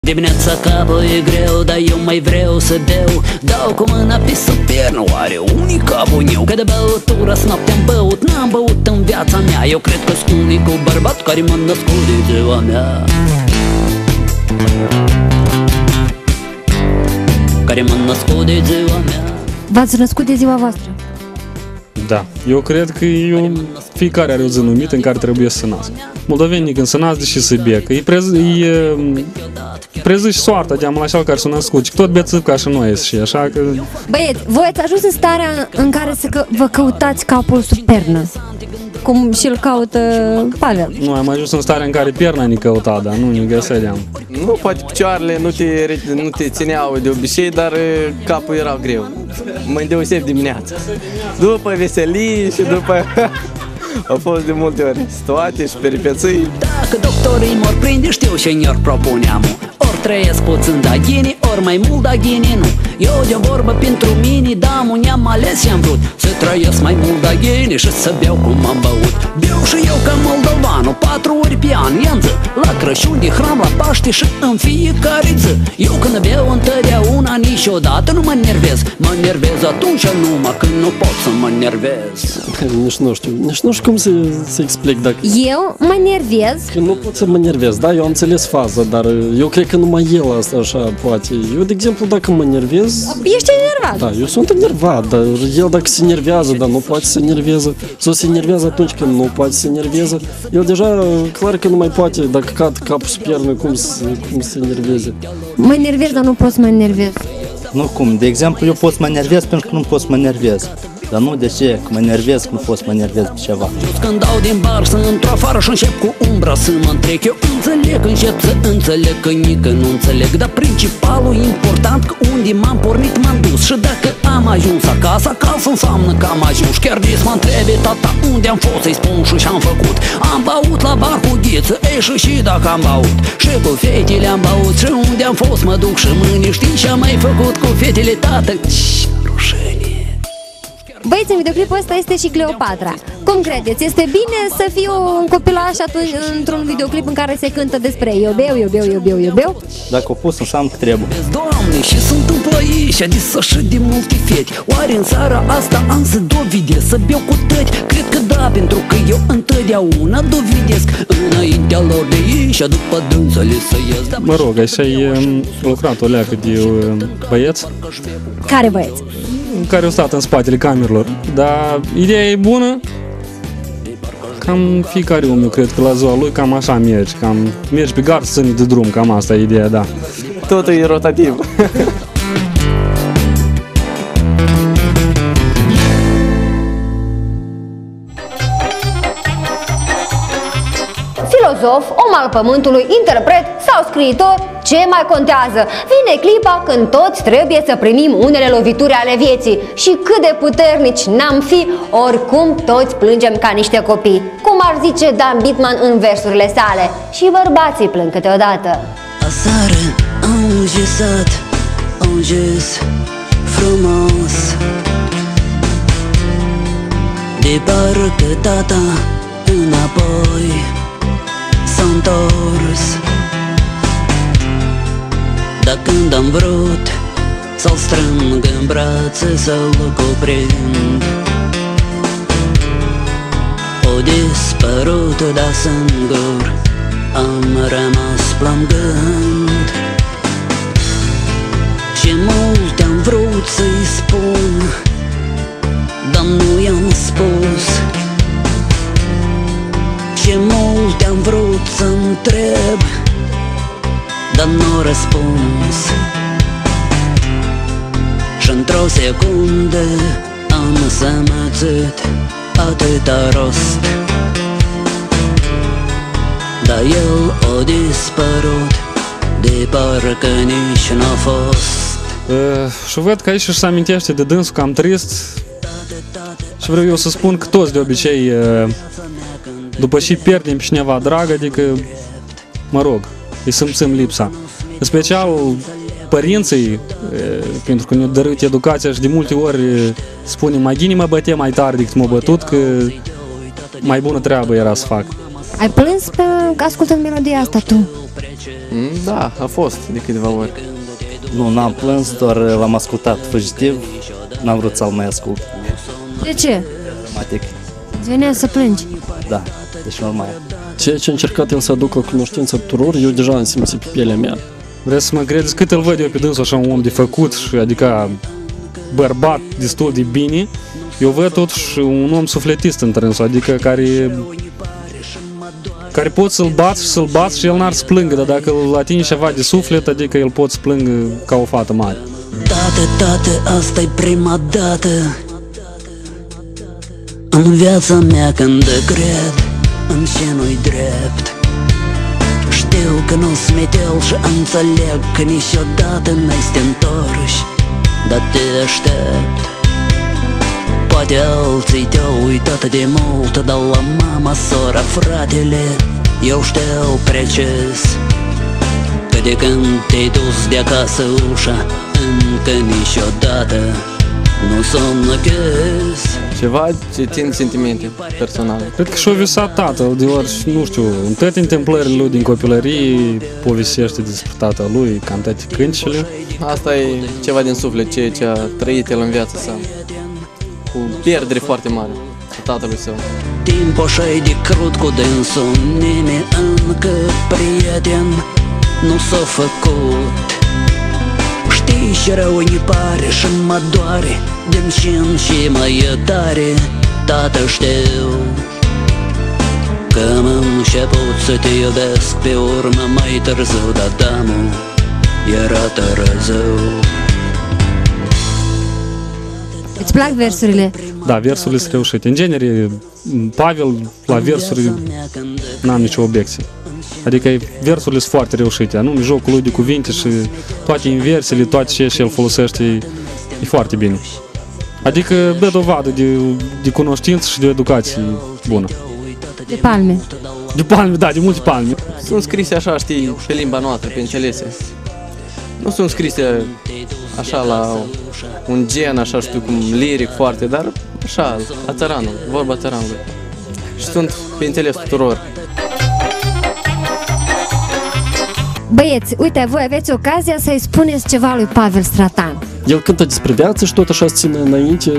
Dimineața capul e greu, dar eu mai vreau să beau. Dau cu mâna pe supernă, oare unii capul eu? Că de băutură noaptea am băut, n-am băut în viața mea. Eu cred că sunt unicul bărbat care m-a născut de ziua mea, care m-a născut de ziua mea. V-ați născut de ziua voastră? Da, eu cred că fiecare are o zi numită în care trebuie să se nască. Moldovenii când se nasc, deși se becă, îi prezici soarta de amul așa care s-a născut, și tot bețâv ca și noi și așa că... Băieți, voi ați ajuns în starea în care să vă căutați capul sub pernă, cum și-l caută Pavel. Nu, am ajuns în starea în care perna ne căuta, dar nu ne găseam. Nu, poate picioarele nu te țineau de obicei, dar capul era greu. Mă îndeoseb dimineața. După veselii și după... Au fost de multe ori situații și peripeții. Dacă doctorii mor prinde, știu și ne-or propuneam. Ori trăiesc puțin daghini, ori mai mult daghini nu. Eu de vorbă pentru mine, da, ne-am ales și-am vrut să trăiesc mai mult daghini și să beau cum am băut. Beau și eu ca moldovanul, 4 ori pe an, ianță. La Crăciun, de hram, la Paște și în fiecare zi. Eu când beau întotdeauna, niciodată nu mă nervez. Mă nervez atunci numai când nu pot să mă nervez. Nici nu știu cum să explic dacă... Eu mă nervez. Că nu pot să mă nervez, da, eu am înțeles faza, dar eu cred că numai el asta așa poate. Eu, de exemplu, dacă mă nervez... Ești enervat. Da, eu sunt enervat, dar el dacă se nervează, dar nu poate să se nerveze, sau se nervează atunci când nu poate să se nerveze, el deja clar că nu mai poate, dacă cad capul sub piernă, cum să se nerveze. Mă nervez, dar nu pot să mă nervez. Nu cum, de exemplu, eu pot să mă nervez pentru că nu pot să mă nervez. Dar nu de ce, că mă nervez, că nu pot să mă nervez pe ceva. Când dau din bar să într-o afară și încep cu umbra să mă întrec. Eu înțeleg, încep să înțeleg că nică nu înțeleg. Dar principalul important că unde m-am pornit m-am dus. Și dacă am ajuns acasă, acasă înseamnă că am ajuns. Chiar des mă întrebe tata unde am fost, să-i spun și ce-am făcut. Am băut la bar cu ghiță, și dacă am băut. Și cu fetele am băut și unde am fost mă duc. Și mâine știi ce-am mai făcut cu fetele, tată? Rușenie. Băieți, în videoclipul ăsta este și Cleopatra. Cum credeți? Este bine să fiu un copilaș atunci într-un videoclip în care se cântă despre eu beau? Dacă o pus, înseamnă că trebuie. Doamne, și se întâmplă aici, de să de multe feti. Oare în seara asta am să dovedesc să beau cu tăti? Cred că da, pentru că eu întotdeauna dovedesc înaintea lor de ei și după dânsele să ies. Mă rog, așa e lucrat o leacă de băieți. Care băieți? Care au stat în spatele camerelor. Dar ideea e bună. Cam fiecare om, eu cred că la ziua lui cam așa mergi. Cam mergi pe gard, ține de drum, cam asta e ideea, da. Totul e rotativ. Filozof, om al pământului, interpret sau scriitor, ce mai contează? Vine clipa când toți trebuie să primim unele lovituri ale vieții și cât de puternici n-am fi, oricum toți plângem ca niște copii, cum ar zice Dan Bitman în versurile sale. Și bărbații plâng câteodată. Aseară am visat un vis frumos, de parcă tata înapoi s-a întors. Dar când am vrut să-l strâng în brațe, să-l cuprind, o dispărut, dar singur am rămas plângând. Și mult am vrut să-i spun, dar nu i-am spus. Și mult am vrut să întreb, dar n-o răspuns. Și într-o secundă am sămățit atâta rost, dar el a dispărut, de parcă nici n-a fost. Și văd că aici își se amintește de dânsul cam trist. Și vreau eu să spun că toți de obicei, după și pierdem pe cineva drag, adică, mă rog, îi simțim lipsa. În special părinții, pentru că ne-au dărât educația și de multe ori spunem mai gine mă bătea mai tare decât m-a bătut, că mai bună treabă era să fac. Ai plâns ascultând melodia asta tu? Da, a fost de câteva ori. Nu, n-am plâns, doar l-am ascultat fugitiv, n-am vrut să-l mai ascult. De ce? Dramatic, Îți venea să plângi. da, deci normal. Ceea ce a încercat el să aducă la cunoștința tuturor, eu deja am simțit pe pielea mea. Vreți să mă credeți cât îl văd eu pe dânsul așa un om de făcut și adică bărbat destul de bine, eu văd totuși un om sufletist în trânsul, adică care poți să-l bați și să-l bați și el n-ar să plângă, dar dacă îl atingi ceva de suflet, adică el poate să plângă ca o fată mare. Tată, asta-i prima dată în viața mea când cred în ce nu-i drept. Știu că nu smetel și înțeleg că niciodată n-ai să te întorci, dar te aștept. Poate alții te-au uitat de mult, dar la mama, sora, fratele eu știu precis că de când te-ai dus de acasă ușa încă niciodată nu somnăchezi. Ceva ce țin sentimente personale. Cred că și-a visat tatăl, de ori, nu știu, în toate întâmplările lui din copilărie povestește despre tatăl lui, cam toate cântecele. Asta e ceva din suflet, ceea ce a trăit el în viața sa. Cu pierdere foarte mare a tatălui său. Timpul așa-i de crud cu dânsul, nimeni încă prieten nu s-a făcut. Știi ce rău îi pare și mă doare din ce-n și mai tare, tată, știu că am început să te iubesc pe urmă mai târziu, dar damul era târziu. Îți plac versurile? Da, versurile sunt reușite. În genere, Pavel, la versuri n-am nicio obiecție. Adică versurile sunt foarte reușite, anume jocul lui de cuvinte și toate inversiile, toate ce el folosește, e foarte bine. Adică dă dovadă de cunoștință și de educație bună. De palme. De palme, da, de multe palme. Sunt scrise așa, știi, pe limba noastră, pe înțelese. Nu sunt scrise așa la un gen, așa știu cum, liric foarte, dar așa, la țăranul, vorba țăranului. Și sunt pe înțeles tuturor. Băieți, uite, voi aveți ocazia să-i spuneți ceva lui Pavel Stratan. El cântă despre viață și tot așa se ține înainte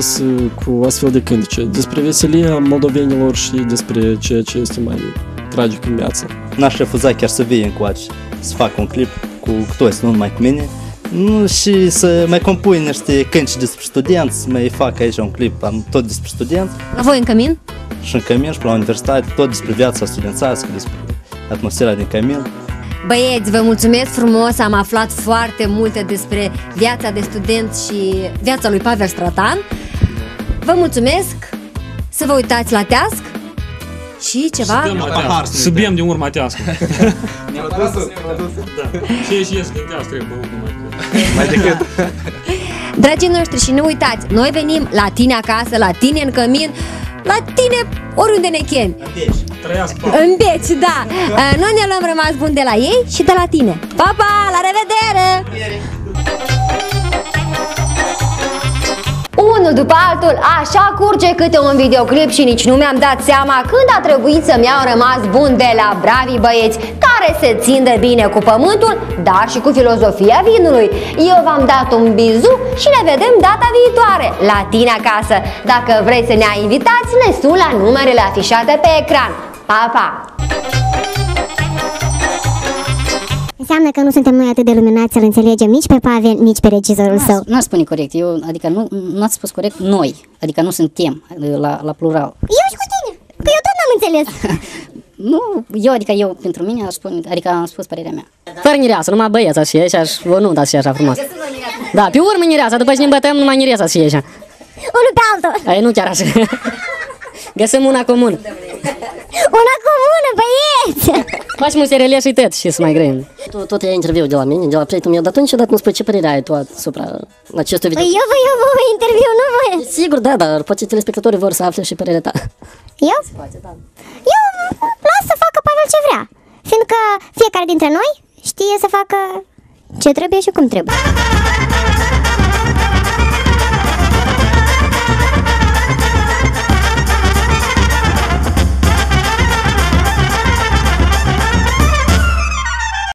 cu astfel de cântece. Despre veselia moldovenilor și despre ceea ce este mai tragic în viață. N-aș refuza chiar să vie încoace, să fac un clip cu toți, nu numai cu mine. Și să mai compui niște cântece despre studenți, să mai fac aici un clip tot despre studenți. La voi în cămin? Și în cămin și la universitate, tot despre viața studențească, despre atmosfera din cămin. Băieți, vă mulțumesc frumos, am aflat foarte multe despre viața de student și viața lui Pavel Stratan. Vă mulțumesc, să vă uitați la teasc și ceva... Să bem din urma tească. Ce ieși din tească trebuie Mai decât. Dragii noștri, și nu uitați, noi venim la tine acasă, la tine în cămin, la tine oriunde ne chemi. În Beci, da. Noi ne luăm rămas bun de la ei și de la tine. Pa, pa, la revedere! Unul după altul, așa curge câte un videoclip și nici nu mi-am dat seama când a trebuit să-mi iau rămas bun de la bravii băieți care se țin de bine cu pământul, dar și cu filozofia vinului. Eu v-am dat un bizu și ne vedem data viitoare la tine acasă. Dacă vrei să ne invitați, ne sun la numerele afișate pe ecran. Pa, pa! Înseamnă că nu suntem noi atât de luminați să-l înțelegem nici pe Pavel, nici pe regizorul său. Nu aș spune corect, adică nu ați spus corect noi, adică nu suntem la plural. Eu și cu tine, că eu tot n-am înțeles. Nu, eu pentru mine aș spune, adică am spus părerea mea. Fără nireasă, numai băieți așa și așa, o nu dați și așa frumos. Da, pe urmă nireasa, după ce ne bătăm, numai nireasa și așa. Unul pe altul. Ai, nu chiar așa. Găsim una comună. Una comună, băieți! Faci muserele și tot și să mai grăim. Tot ia interviu de la mine, de la prietenul meu, dar tu niciodată nu spui ce părere ai tu asupra acestui video. Păi eu vă interviu, nu voi. Sigur, da, dar poate telespectatorii vor să afle și părerea ta. Eu? Eu las să facă Pavel ce vrea, fiindcă fiecare dintre noi știe să facă ce trebuie și cum trebuie.